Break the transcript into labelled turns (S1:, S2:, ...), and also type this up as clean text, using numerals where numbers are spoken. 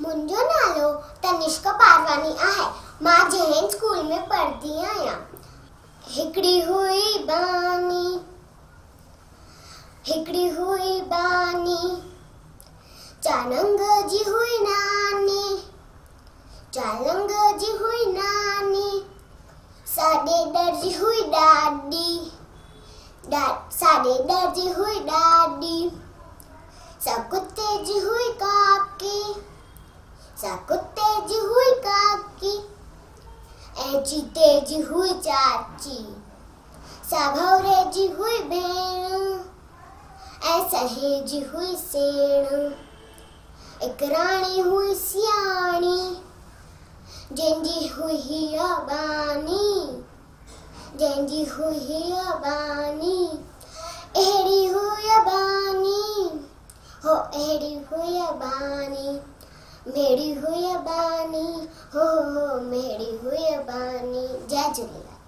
S1: मुंहिंजो नालो तनिष्का पारवानी आहे। मां जैन स्कूल में पढ़दी आहियां। हिकड़ी हुई बानी चालंग जी हुई नानी साडे दर्जी हुई डाडी सकुत्ते जी हुई काकी ऐं चीते जी हुई चाची साभौरे जी हुई भेण ऐं सहे जी हुई सेण। एक राणी हुई सियाणी जंहिंजी हुई हीअ बानी अहिड़ी हुई बानी हो अहिड़ी हुई बानी मेरी हुई बानी हो मेरी हुई बानी। जय झूलेलाल।